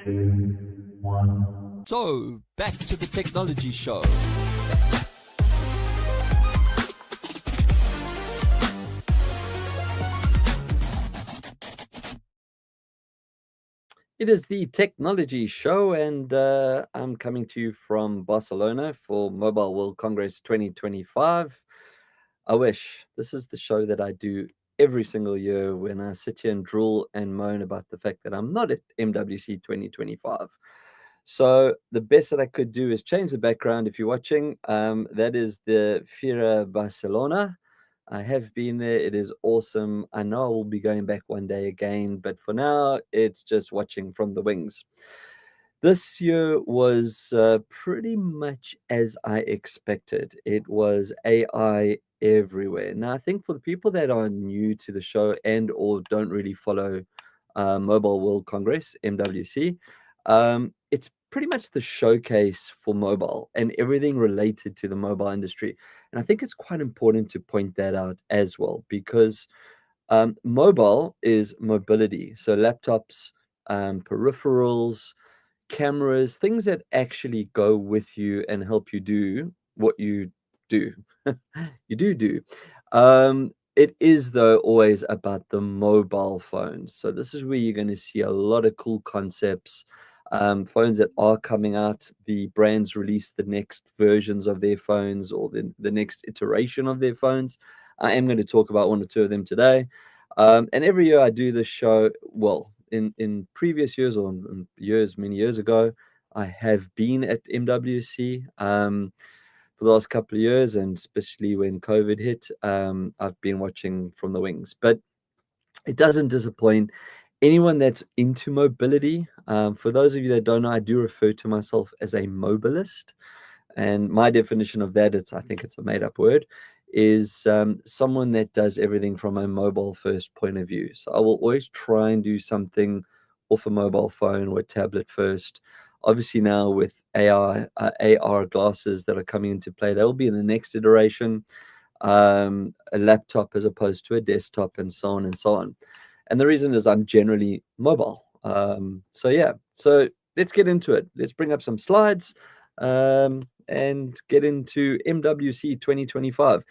2, 1. So, back to the technology show. It is the Technology Show, and I'm coming to you from Barcelona for Mobile World Congress 2025. I wish this is the show that I do every single year when I sit here and drool and moan about the fact that I'm not at MWC 2025. So the best that I could do is change the background. If you're watching, that is the Fira Barcelona. I have been there. It is awesome. I know I will be going back one day again, but for now, it's just watching from the wings. This year was pretty much as I expected. It was AI everywhere. Now, I think for the people that are new to the show and or don't really follow Mobile World Congress, MWC, it's pretty much the showcase for mobile and everything related to the mobile industry. And I think it's quite important to point that out as well, because mobile is mobility. So laptops, peripherals, cameras, things that actually go with you and help you do what you do. You do. It is, though, always about the mobile phones. So this is where you're going to see a lot of cool concepts. Phones that are coming out, the brands release the next versions of their phones or the next iteration of their phones. I am going to talk about one or two of them today. And every year I do this show, well, in previous years or in years, many years ago, I have been at MWC for the last couple of years, and especially when COVID hit, I've been watching from the wings. But it doesn't disappoint anyone that's into mobility. For those of you that don't know, I do refer to myself as a mobilist. And my definition of that, I think it's a made-up word, is someone that does everything from a mobile-first point of view. So I will always try and do something off a mobile phone or a tablet first. Obviously now with AR glasses that are coming into play, they will be in the next iteration, a laptop as opposed to a desktop, and so on and so on. And the reason is I'm generally mobile. So let's get into it. Let's bring up some slides and get into MWC 2025.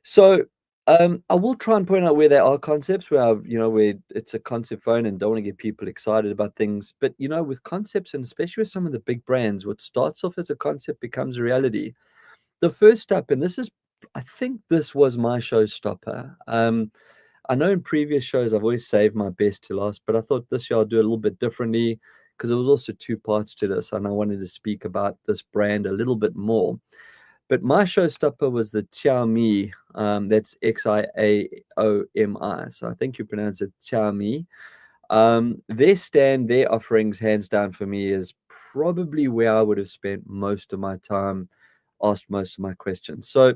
So I will try and point out where there are concepts where it's a concept phone and don't want to get people excited about things. But with concepts, and especially with some of the big brands, what starts off as a concept becomes a reality. The first step, and I think this was my showstopper. I know in previous shows I've always saved my best to last, but I thought this year I'll do it a little bit differently because there was also two parts to this, and I wanted to speak about this brand a little bit more. But my showstopper was the Xiaomi. That's Xiaomi. So I think you pronounce it Xiaomi. Their offerings, hands down for me, is probably where I would have spent most of my time, asked most of my questions. So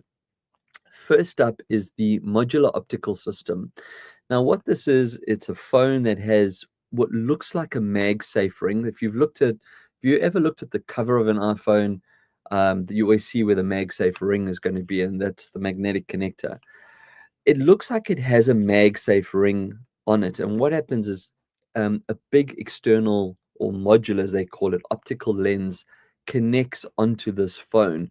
first up is the modular optical system. Now, what this is, it's a phone that has what looks like a MagSafe ring. If you ever looked at the cover of an iPhone, you always see where the MagSafe ring is going to be, and that's the magnetic connector. It looks like it has a MagSafe ring on it, and what happens is a big external, or modular as they call it, optical lens connects onto this phone.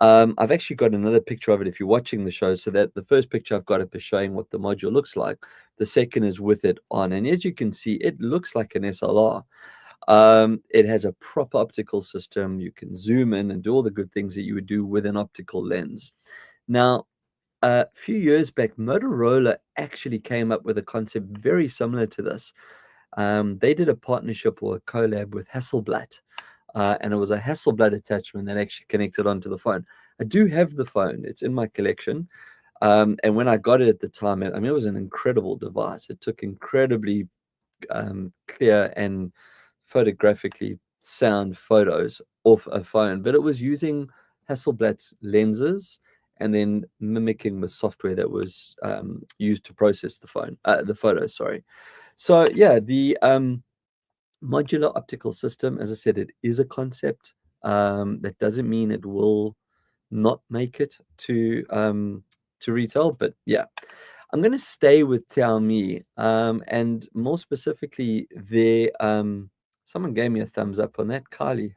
I've actually got another picture of it if you're watching the show, so that the first picture I've got up is showing what the module looks like. The second is with it on, and as you can see, it looks like an SLR. It has a proper optical system. You can zoom in and do all the good things that you would do with an optical lens. Now, a few years back, Motorola actually came up with a concept very similar to this. They did a partnership or a collab with Hasselblad. And it was a Hasselblad attachment that actually connected onto the phone. I do have the phone. It's in my collection. And when I got it at the time, it was an incredible device. It took incredibly clear and photographically sound photos off a phone. But it was using Hasselblad's lenses and then mimicking the software that was used to process the photos, sorry. So, yeah, the modular optical system, as I said, it is a concept. That doesn't mean it will not make it to retail, but yeah, I'm going to stay with Xiaomi, and more specifically their Someone gave me a thumbs up on that. Kylie.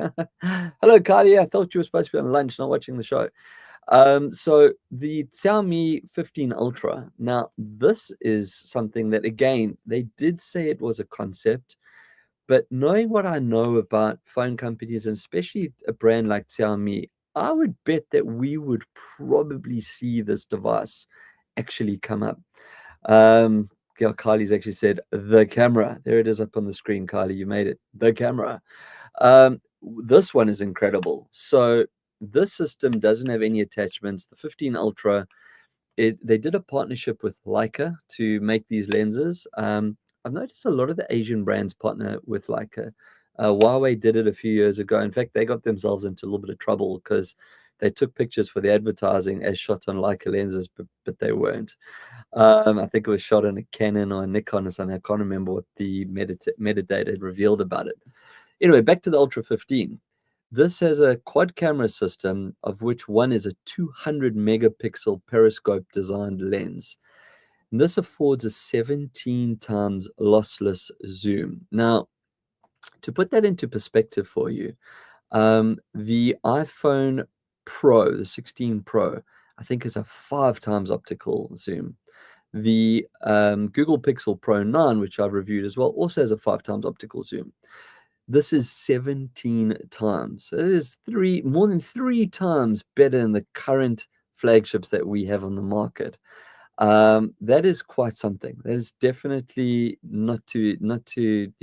Hello, Kylie. I thought you were supposed to be on lunch, not watching the show. So the Xiaomi 15 Ultra. Now, this is something that, again, they did say it was a concept, but knowing what I know about phone companies, and especially a brand like Xiaomi, I would bet that we would probably see this device actually come up. Yeah, Kylie's actually said the camera. There it is up on the screen, Kylie. You made it. The camera. This one is incredible. So this system doesn't have any attachments. The 15 Ultra, they did a partnership with Leica to make these lenses. I've noticed a lot of the Asian brands partner with Leica. Huawei did it a few years ago. In fact, they got themselves into a little bit of trouble because they took pictures for the advertising as shot on Leica lenses, but they weren't. I think it was shot on a Canon or a Nikon or something. I can't remember what the metadata revealed about it. Anyway, back to the Ultra 15. This has a quad camera system, of which one is a 200 megapixel periscope designed lens. And this affords a 17 times lossless zoom. Now, to put that into perspective for you, the iPhone Pro, the 16 Pro, I think is a 5 times optical zoom. The Google Pixel Pro 9, which I've reviewed as well, also has a 5 times optical zoom. This is 17 times. It is more than 3 times better than the current flagships that we have on the market. That is quite something. That is definitely not to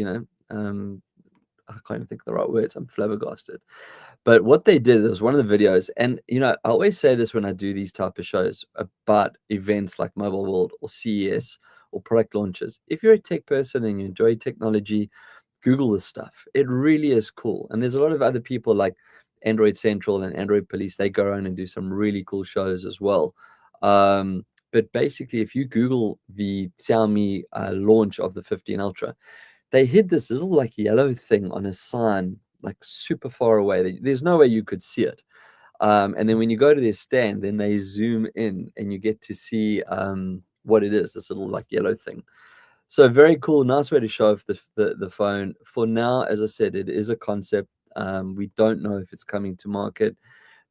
I can't even think of the right words. I'm flabbergasted. But what they did was one of the videos, and I always say this when I do these type of shows about events like Mobile World or CES or product launches. If you're a tech person and you enjoy technology, Google this stuff. It really is cool. And there's a lot of other people like Android Central and Android Police. They go around and do some really cool shows as well. But basically, if you Google the Xiaomi launch of the 15 Ultra, they hid this little like yellow thing on a sign like super far away. There's no way you could see it. And then when you go to their stand, then they zoom in and you get to see what it is, this little like yellow thing. So very cool, nice way to show off the phone. For now, as I said, it is a concept. We don't know if it's coming to market.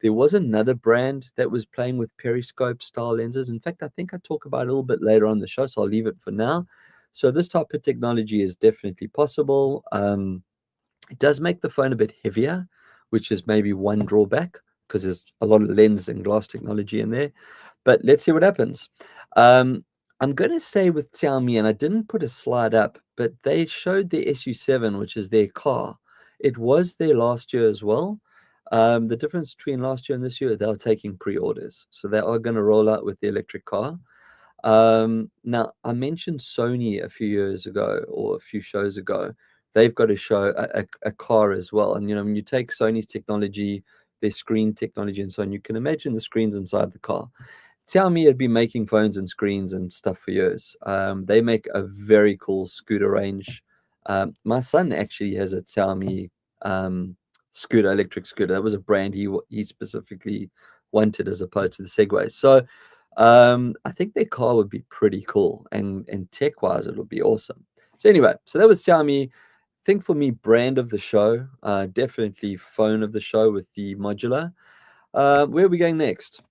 There was another brand that was playing with periscope style lenses. In fact, I think I talk about it a little bit later on the show, so I'll leave it for now. So this type of technology is definitely possible. It does make the phone a bit heavier, which is maybe one drawback because there's a lot of lens and glass technology in there. But let's see what happens. I'm going to say with Xiaomi, and I didn't put a slide up, but they showed the SU7, which is their car. It was there last year as well. The difference between last year and this year, they're taking pre-orders. So they are going to roll out with the electric car. Now, I mentioned Sony a few years ago or a few shows ago. They've got to show a car as well. And, when you take Sony's technology, their screen technology and so on, you can imagine the screens inside the car. Xiaomi had been making phones and screens and stuff for years. They make a very cool scooter range. My son actually has a Xiaomi scooter, electric scooter. That was a brand he specifically wanted as opposed to the Segway. So I think their car would be pretty cool, and tech-wise, it would be awesome. So anyway, so that was Xiaomi. I think for me, brand of the show, definitely phone of the show with the modular. Where are we going next?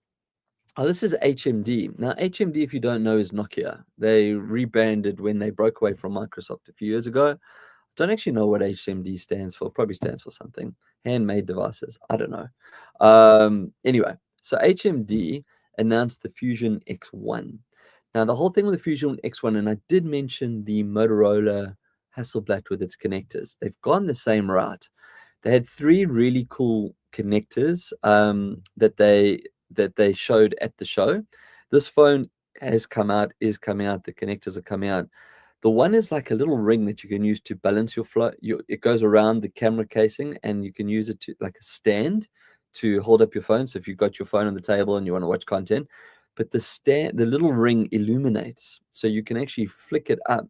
Oh, this is HMD. Now, HMD, if you don't know, is Nokia. They rebranded when they broke away from Microsoft a few years ago. I don't actually know what HMD stands for. Probably stands for something. Handmade devices. I don't know. Anyway, so HMD announced the Fusion X1. Now, the whole thing with the Fusion X1, and I did mention the Motorola Hasselblad with its connectors. They've gone the same route. They had 3 really cool connectors that they showed at the show. This phone has come out, is coming out. The connectors are coming out. The one is like a little ring that you can use to balance your flow. It goes around the camera casing, and you can use it to like a stand to hold up your phone. So if you've got your phone on the table and you want to watch content, but the little ring illuminates, so you can actually flick it up.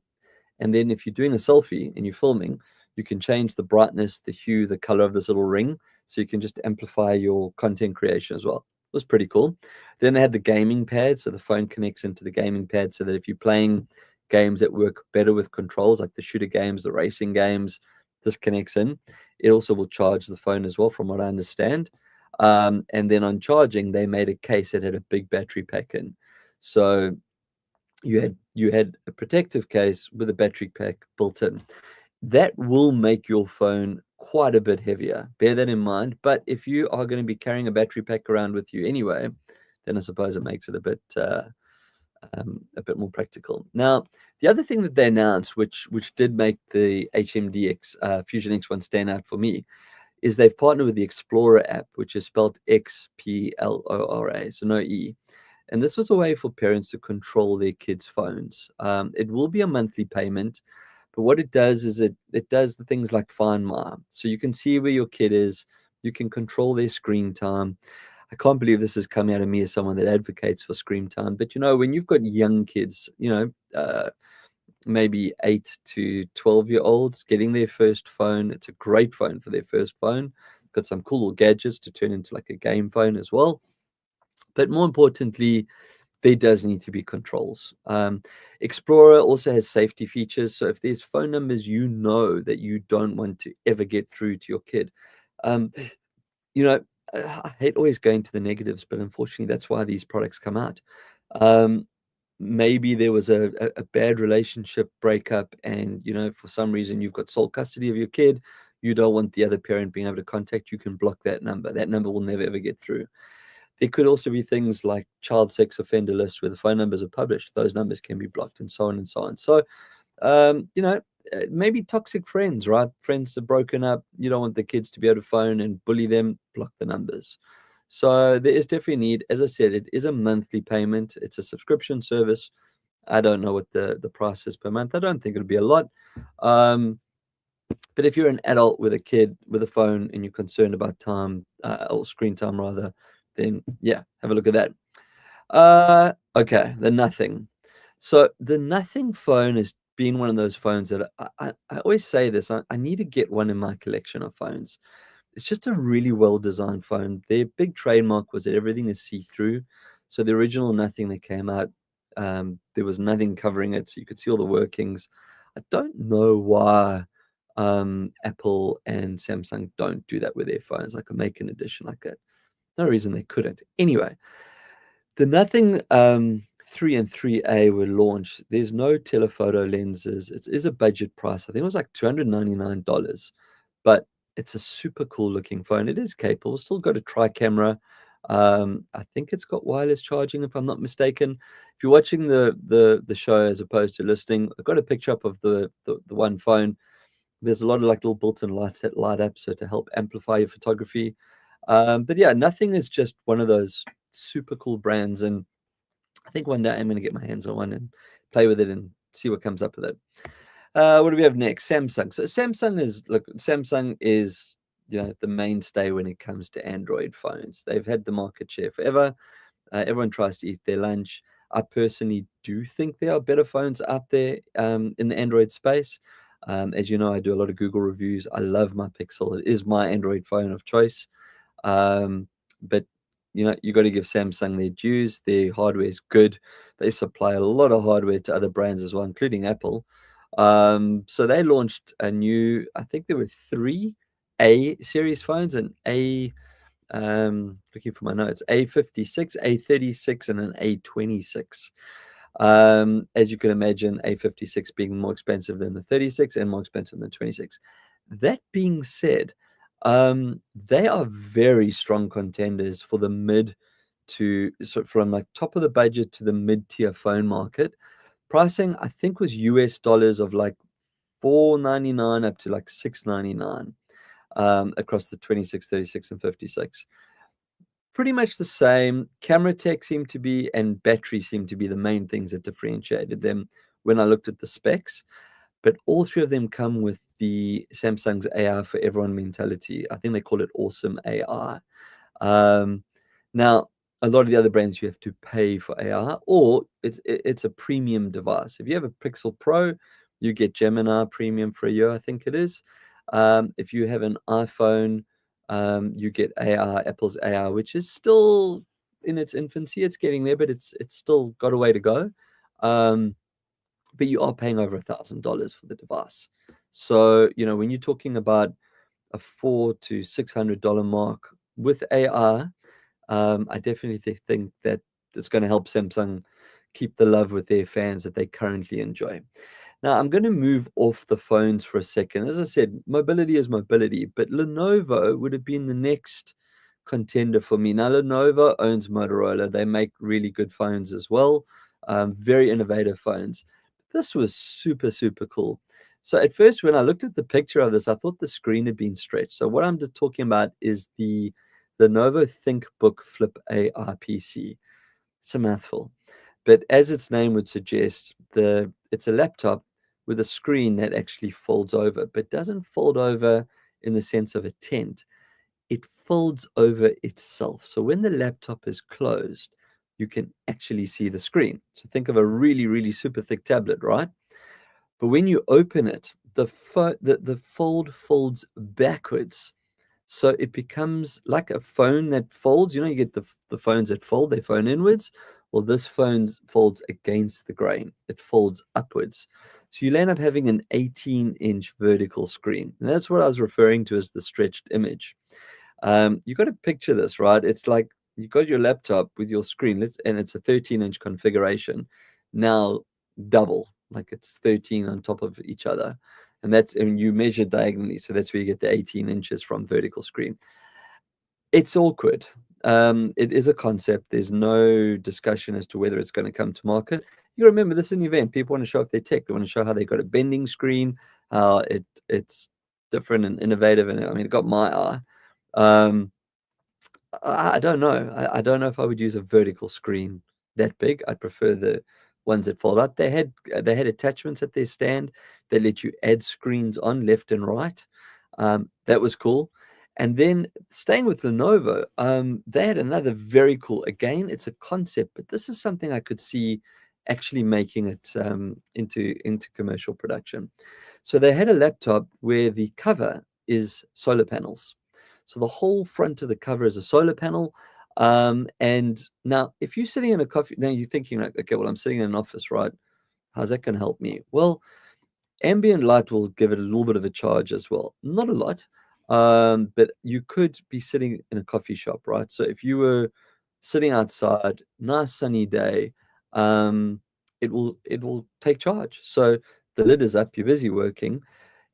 And then if you're doing a selfie and you're filming, you can change the brightness, the hue, the color of this little ring, so you can just amplify your content creation as well. It was pretty cool. Then they had the gaming pad, so the phone connects into the gaming pad, so that if you're playing games that work better with controls, like the shooter games, the racing games, this connects in. It also will charge the phone as well, from what I understand. And then on charging, they made a case that had a big battery pack in. So you had a protective case with a battery pack built in. That will make your phone quite a bit heavier. Bear that in mind. But if you are going to be carrying a battery pack around with you anyway, then I suppose it makes it a bit more practical. Now, the other thing that they announced, which did make the HMDX Fusion X1 stand out for me, is they've partnered with the Explorer app, which is spelled Xplora, so no E. And this was a way for parents to control their kids' phones. It will be a monthly payment, but what it does is it does the things like Find My. So you can see where your kid is, you can control their screen time. I can't believe this is coming out of me as someone that advocates for screen time. But when you've got young kids, maybe 8 to 12-year-olds getting their first phone, it's a great phone for their first phone. Got some cool little gadgets to turn into like a game phone as well. But more importantly, there does need to be controls. Explorer also has safety features. So if there's phone numbers that you don't want to ever get through to your kid, I hate always going to the negatives, but unfortunately, that's why these products come out. Maybe there was a bad relationship breakup, and for some reason you've got sole custody of your kid. You don't want the other parent being able to contact. You can block that number. That number will never ever get through. There could also be things like child sex offender lists where the phone numbers are published. Those numbers can be blocked, and so on and so on. So, maybe toxic friends, right? Friends are broken up. You don't want the kids to be able to phone and bully them. Block the numbers. So there is definitely a need. As I said, it is a monthly payment. It's a subscription service. I don't know what the price is per month. I don't think it'll be a lot. But if you're an adult with a kid with a phone and you're concerned about time, or screen time rather, then yeah, have a look at that. Okay, the Nothing. So the Nothing phone has been one of those phones that I always say this. I need to get one in my collection of phones. It's just a really well-designed phone. Their big trademark was that everything is see-through. So the original Nothing that came out, there was nothing covering it, so you could see all the workings. I don't know why Apple and Samsung don't do that with their phones, like a Make-in edition like that. No reason they couldn't. Anyway, the Nothing 3 and 3A were launched. There's no telephoto lenses. It is a budget price. I think it was like $299, but it's a super cool looking phone. It is capable. Still got a tri-camera. I think it's got wireless charging, if I'm not mistaken. If you're watching the show as opposed to listening, I've got a picture up of the one phone. There's a lot of like little built-in lights that light up, so to help amplify your photography. But yeah, Nothing is just one of those super cool brands, and I think one day I'm going to get my hands on one and play with it and see what comes up with it. What do we have next? Samsung. So Samsung is the mainstay when it comes to Android phones. They've had the market share forever. Everyone tries to eat their lunch. I personally do think there are better phones out there in the Android space. As you know, I do a lot of Google reviews. I love my Pixel. It is my Android phone of choice. But you got to give Samsung their dues. Their hardware is good. They supply a lot of hardware to other brands as well, including Apple. So they launched a new, I think there were 3 A series phones, and looking for my notes, A56, A36, and an A26. As you can imagine, A56 being more expensive than the 36 and more expensive than the 26. That being said, they are very strong contenders for the from like top of the budget to the mid-tier phone market. Pricing, I think, was US dollars of like $499 up to like $699 across the 26, 36, and 56. Pretty much the same. Camera tech seemed to be, and battery seemed to be the main things that differentiated them when I looked at the specs. But all 3 of them come with the Samsung's AI for everyone mentality. I think they call it awesome AI. Now, a lot of the other brands, you have to pay for AI, or it's a premium device. If you have a Pixel Pro, you get Gemini Premium for a year, I think it is. If you have an iPhone, you get AI, Apple's AI, which is still in its infancy. It's getting there, but it's still got a way to go. But you are paying over $1,000 for the device. So, when you're talking about a $400 to $600 mark with AI, I definitely think that it's going to help Samsung keep the love with their fans that they currently enjoy. Now, I'm going to move off the phones for a second. As I said, mobility is mobility, but Lenovo would have been the next contender for me. Now, Lenovo owns Motorola. They make really good phones as well, very innovative phones. This was super, super cool. So at first, when I looked at the picture of this, I thought the screen had been stretched. So what I'm just talking about is the Lenovo ThinkBook Flip AI PC. It's a mouthful. But as its name would suggest, it's a laptop with a screen that actually folds over, but doesn't fold over in the sense of a tent. It folds over itself. So when the laptop is closed, you can actually see the screen. So think of a really, really super thick tablet, right? But when you open it, the fold folds backwards. So it becomes like a phone that folds. You get the phones that fold, they fold inwards. Well, this phone folds against the grain. It folds upwards. So you'll end up having an 18-inch vertical screen. And that's what I was referring to as the stretched image. You got to picture this, right? It's like you got your laptop with your screen, and it's a 13-inch configuration. Now double, like it's 13 on top of each other. And you measure diagonally, so that's where you get the 18 inches from vertical screen. It's awkward. It is a concept. There's no discussion as to whether it's going to come to market. You remember, this is an event. People want to show off their tech. They want to show how they got a bending screen, how it's different and innovative. And I mean, it got my eye. Um, I don't know. I don't know if I would use a vertical screen that big. I'd prefer the ones that fold out. They had attachments at their stand that let you add screens on left and right. That was cool. And then staying with Lenovo, they had another very cool. Again, it's a concept, but this is something I could see actually making it into commercial production. So they had a laptop where the cover is solar panels. So the whole front of the cover is a solar panel. And now, if you're sitting in a coffee, now you're thinking like, okay, well, I'm sitting in an office, right? How's that going to help me? Well, ambient light will give it a little bit of a charge as well. Not a lot, but you could be sitting in a coffee shop, right? So if you were sitting outside, nice sunny day, it will take charge. So the lid is up, you're busy working.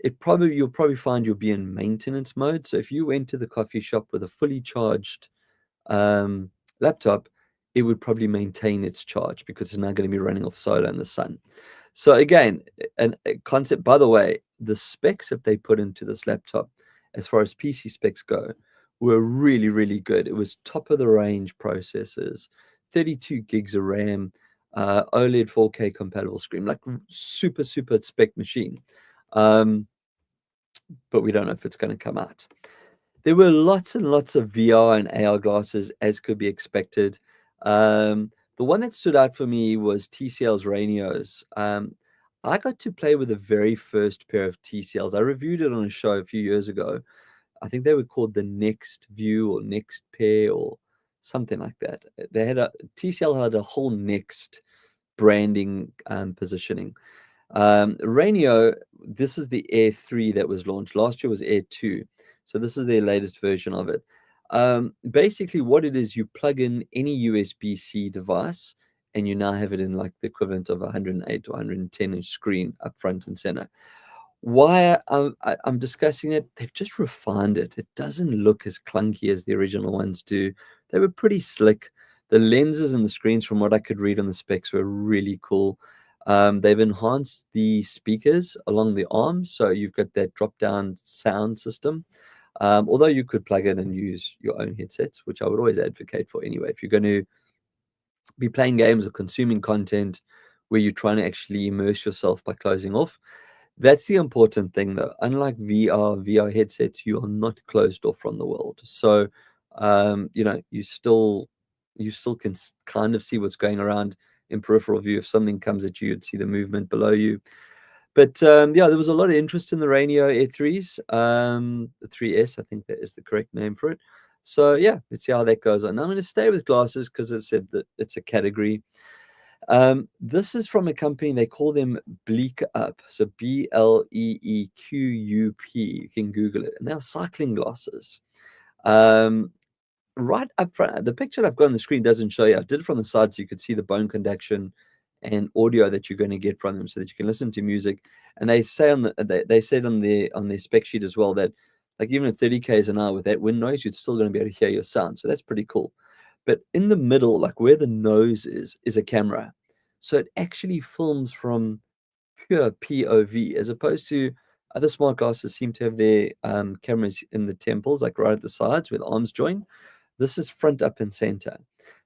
You'll probably find you'll be in maintenance mode. So if you went to the coffee shop with a fully charged um, laptop, it would probably maintain its charge because it's now going to be running off solar in the sun. So again, a concept, by the way, the specs that they put into this laptop, as far as PC specs go, were really, really good. It was top of the range processors, 32 gigs of RAM, OLED 4K compatible screen, like super, super spec machine. But we don't know if it's going to come out. There were lots and lots of VR and AR glasses, as could be expected. The one that stood out for me was TCL's Ranios. I got to play with the very first pair of TCLs. I reviewed it on a show a few years ago. I think they were called the Next View or Next Pair or something like that. TCL had a whole Next branding positioning. Ranio, this is the Air 3 that was launched. Last year was Air 2. So this is their latest version of it. Basically, what it is, you plug in any USB-C device, and you now have it in like the equivalent of 108 or 110-inch screen up front and center. Why I'm discussing it, they've just refined it. It doesn't look as clunky as the original ones do. They were pretty slick. The lenses and the screens, from what I could read on the specs, were really cool. They've enhanced the speakers along the arms, so you've got that drop-down sound system. Although you could plug in and use your own headsets, which I would always advocate for anyway. If you're going to be playing games or consuming content where you're trying to actually immerse yourself by closing off, that's the important thing, though. Unlike VR headsets, you are not closed off from the world. So, you still can kind of see what's going around in peripheral view. If something comes at you, you'd see the movement below you. But yeah, there was a lot of interest in the Ranio Air 3s, the 3S, I think that is the correct name for it. So yeah, let's see how that goes on. Now I'm going to stay with glasses because I said that it's a category. This is from a company, they call them Bleek Up. So Bleequp. You can Google it. And they are cycling glasses. Right up front, the picture I've got on the screen doesn't show you. I did it from the side so you could see the bone conduction and audio that you're going to get from them, so that you can listen to music. And they say they said on their spec sheet as well that, like, even at 30 k's an hour with that wind noise, you're still going to be able to hear your sound. So that's pretty cool. But in the middle, like where the nose is a camera. So it actually films from pure POV, as opposed to other smart glasses seem to have their cameras in the temples, like right at the sides where the arms join. This is front, up, and center.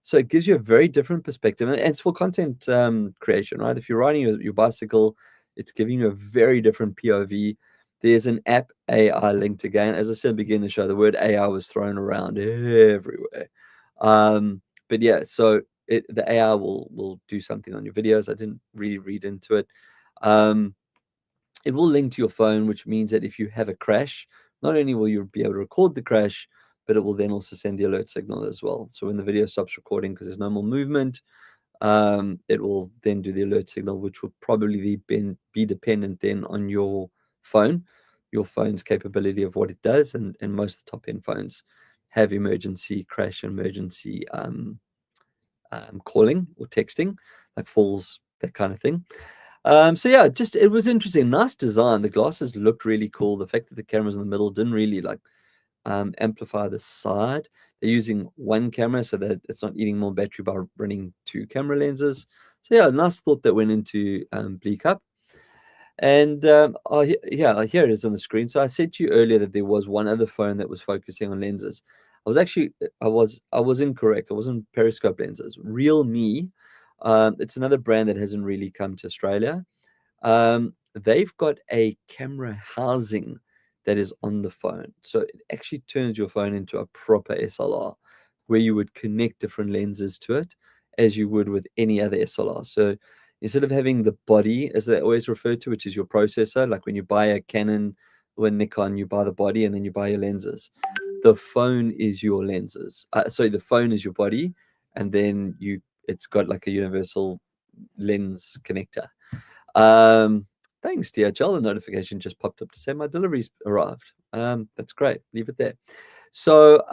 So it gives you a very different perspective. And it's for content creation, right? If you're riding your bicycle, it's giving you a very different POV. There's an app AI linked again. As I said at the beginning of the show, the word AI was thrown around everywhere. But yeah, so the AI will do something on your videos. I didn't really read into it. It will link to your phone, which means that if you have a crash, not only will you be able to record the crash, but it will then also send the alert signal as well. So when the video stops recording because there's no more movement, it will then do the alert signal, which will probably be dependent then on your phone's capability of what it does. And most of the top-end phones have emergency crash, emergency calling or texting, like falls, that kind of thing. So yeah, it was interesting. Nice design. The glasses looked really cool. The fact that the cameras in the middle didn't really amplify the side. They're using one camera so that it's not eating more battery by running two camera lenses. So yeah, nice thought that went into Bleak Up. And here it is on the screen. So I said to you earlier that there was one other phone that was focusing on lenses. I was incorrect. It wasn't periscope lenses. Realme, it's another brand that hasn't really come to Australia. They've got a camera housing that is on the phone. So it actually turns your phone into a proper SLR, where you would connect different lenses to it as you would with any other SLR. So instead of having the body, as they always refer to, which is your processor, like when you buy a Canon or a Nikon, you buy the body and then you buy your lenses. The phone is your lenses. The phone is your body, and then it's got like a universal lens connector. Thanks, DHL. The notification just popped up to say my delivery's arrived. That's great. Leave it there. So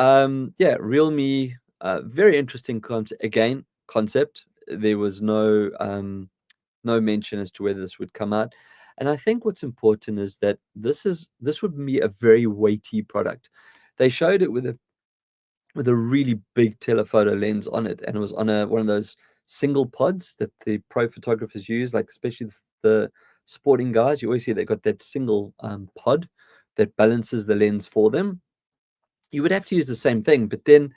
yeah, Realme, very interesting concept. There was no mention as to whether this would come out. And I think what's important is that this would be a very weighty product. They showed it with a really big telephoto lens on it, and it was on one of those single pods that the pro photographers use, like especially the sporting guys. You always see they got that single pod that balances the lens for them. You would have to use the same thing, but then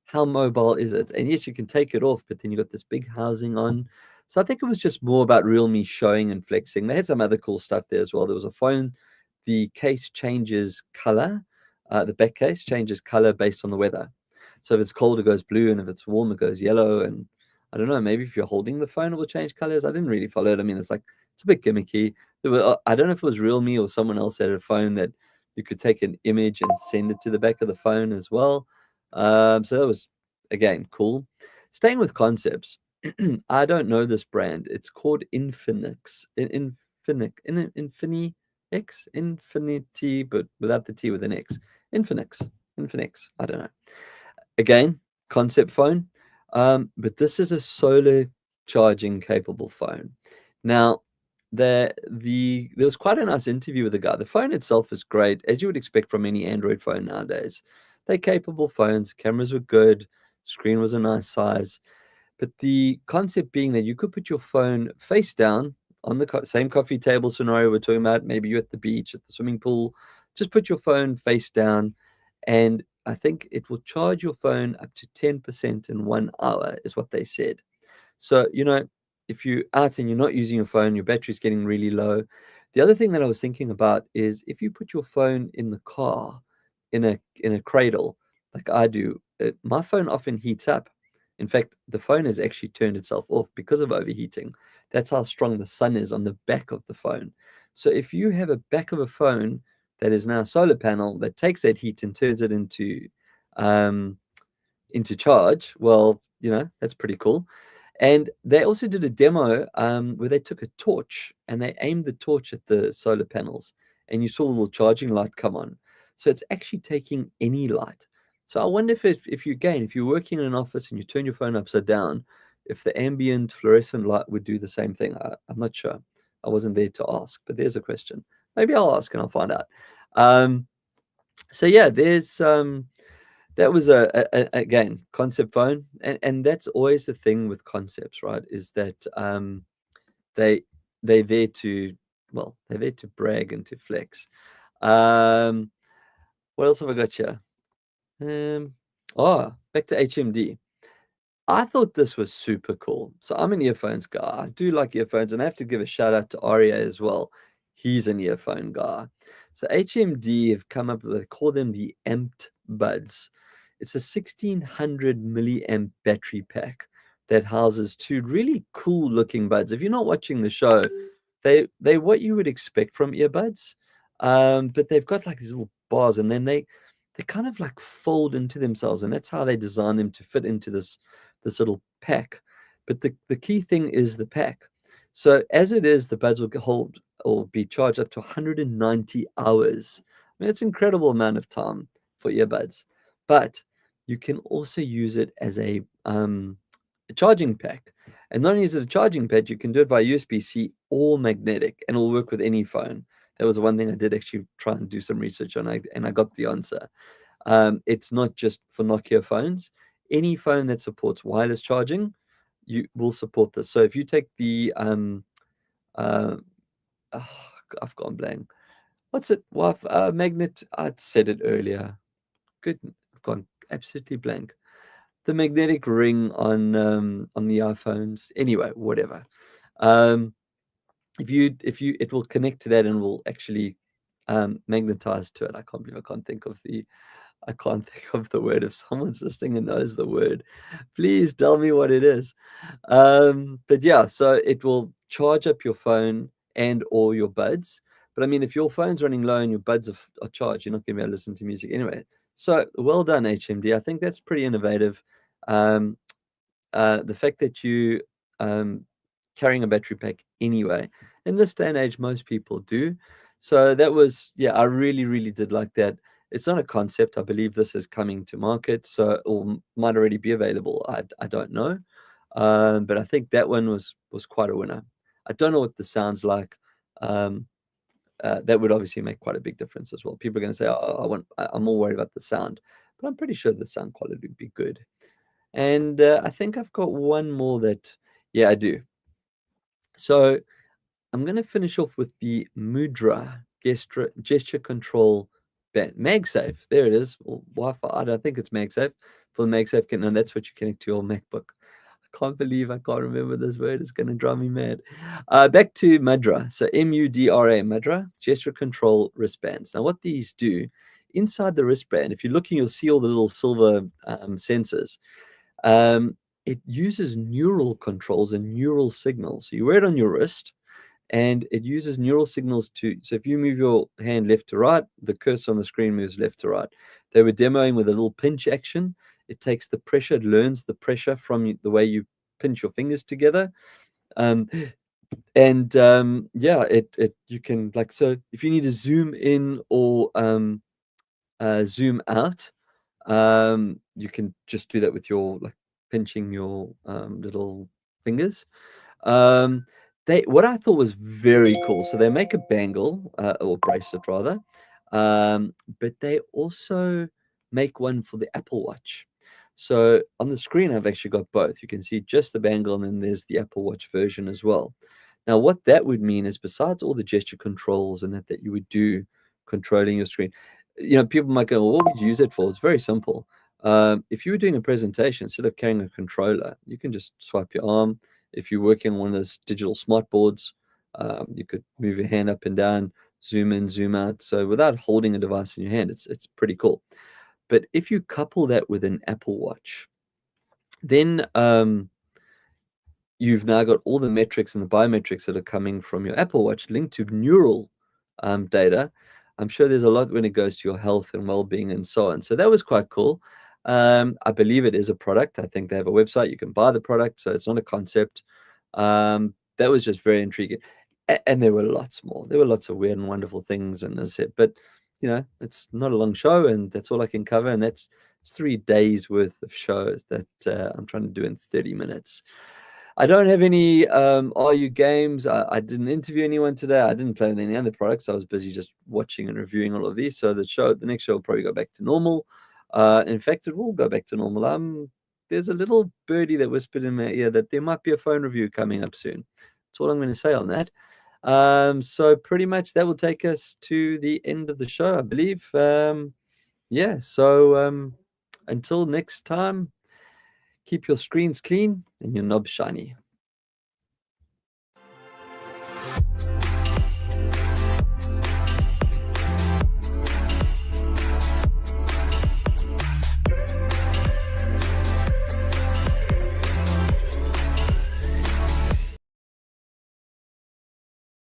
how mobile is it? And yes, you can take it off, but then you got this big housing on. So I think it was just more about Realme showing and flexing. They had some other cool stuff there as well. There was a phone, the case changes color. The back case changes color based on the weather. So if it's cold, it goes blue, and if it's warm, it goes yellow. And I don't know, maybe if you're holding the phone, it will change colors. I didn't really follow it. I mean, it's a bit gimmicky. I don't know if it was Realme or someone else had a phone that you could take an image and send it to the back of the phone as well. So that was, again, cool. Staying with concepts, I don't know this brand. It's called Infinix. Infinity, but without the T, with an X. Infinix. I don't know. Again, concept phone. But this is a solar charging capable phone. Now, there was quite a nice interview with the guy. The phone itself is great, as you would expect from any Android phone nowadays. They're capable phones. Cameras were good. Screen was a nice size. But the concept being that you could put your phone face down on the same coffee table scenario we're talking about. Maybe you're at the beach, at the swimming pool. Just put your phone face down, and I think it will charge your phone up to 10% in 1 hour, is what they said. So, if you're out and you're not using your phone, your battery's getting really low. The other thing that I was thinking about is if you put your phone in the car, in a cradle, like I do, my phone often heats up. In fact, the phone has actually turned itself off because of overheating. That's how strong the sun is on the back of the phone. So if you have a back of a phone that is now a solar panel that takes that heat and turns it into charge, well, that's pretty cool. And they also did a demo where they took a torch and they aimed the torch at the solar panels, and you saw the little charging light come on. So it's actually taking any light. So I wonder if you're working in an office and you turn your phone upside down, if the ambient fluorescent light would do the same thing. I'm not sure. I wasn't there to ask, but there's a question. Maybe I'll ask and I'll find out. So yeah, there's that was again concept phone, and that's always the thing with concepts, right? Is that they they're there to they're there to brag and to flex. What else have I got here? Back to HMD. I thought this was super cool. So I'm an earphones guy. I do like earphones, and I have to give a shout out to Aria as well. He's an earphone guy. So HMD have come up with, they call them the Amped Buds. It's a 1600 milliamp battery pack that houses two really cool looking buds. If you're not watching the show, they what you would expect from earbuds, but they've got like these little bars, and then they kind of like fold into themselves, and that's how they design them to fit into this little pack. But the key thing is the pack. So as it is, the buds will hold or be charged up to 190 hours. I mean, it's an incredible amount of time for earbuds. But you can also use it as a charging pack. And not only is it a charging pad, you can do it by USB-C or magnetic, and it'll work with any phone. That was one thing I did actually try and do some research on, and I got the answer. It's not just for Nokia phones. Any phone that supports wireless charging, you will support this. So if you take the I've gone blank. What's it? Magnet. I'd said it earlier. Good. I've gone absolutely blank. The magnetic ring on the iPhones. Anyway, whatever. If you it will connect to that and will actually magnetize to it. I can't believe I can't think of the word. If someone's listening and knows the word, please tell me what it is. But yeah, so it will charge up your phone and or your buds. But I mean, if your phone's running low and your buds are charged, you're not going to be able to listen to music anyway. So well done, HMD. I think that's pretty innovative. The fact that you carrying a battery pack anyway. In this day and age, most people do. So that was, yeah, I really, really did like that. It's not a concept. I believe this is coming to market, so or might already be available. I don't know, but I think that one was quite a winner. I don't know what the sounds like. That would obviously make quite a big difference as well. People are going to say, "Oh, I'm more worried about the sound," but I'm pretty sure the sound quality would be good. And I think I've got one more that, yeah, I do. So I'm going to finish off with the Mudra gesture control band. MagSafe, there it is. Or Wi-Fi, I don't think it's MagSafe. For the MagSafe, and that's what you connect to your MacBook. I can't believe I can't remember this word. It's going to drive me mad. Back to Mudra. So Mudra, Mudra, gesture control wristbands. Now what these do, inside the wristband, if you're looking, you'll see all the little silver sensors. It uses neural controls and neural signals. So you wear it on your wrist, and it uses neural signals so if you move your hand left to right, the cursor on the screen moves left to right. They were demoing with a little pinch action. It takes the pressure, it learns the pressure from the way you pinch your fingers together. Yeah, you can, like, so if you need to zoom in or zoom out, you can just do that with your, like, pinching your little fingers. What I thought was very cool. So they make a bangle or bracelet rather, but they also make one for the Apple Watch. So on the screen, I've actually got both. You can see just the bangle, and then there's the Apple Watch version as well. Now, what that would mean is, besides all the gesture controls and that you would do controlling your screen, people might go, well, what would you use it for? It's very simple. If you were doing a presentation, instead of carrying a controller, you can just swipe your arm. If you're working on one of those digital smart boards, you could move your hand up and down, zoom in, zoom out. So without holding a device in your hand, it's pretty cool. But if you couple that with an Apple Watch, then you've now got all the metrics and the biometrics that are coming from your Apple Watch linked to neural data. I'm sure there's a lot when it goes to your health and well-being and so on. So that was quite cool. I believe it is a product. I think they have a website. You can buy the product, so it's not a concept. That was just very intriguing. And there were lots more. There were lots of weird and wonderful things, and as I said, but it's not a long show, and that's all I can cover. And it's 3 days worth of shows that I'm trying to do in 30 minutes. I don't have any RU games. I didn't interview anyone today. I didn't play with any other products. I was busy just watching and reviewing all of these. So the next show will probably go back to normal. In fact, it will go back to normal. There's a little birdie that whispered in my ear that there might be a phone review coming up soon. That's all I'm going to say on that. So pretty much that will take us to the end of the show, I believe. Yeah, so until next time, keep your screens clean and your knobs shiny.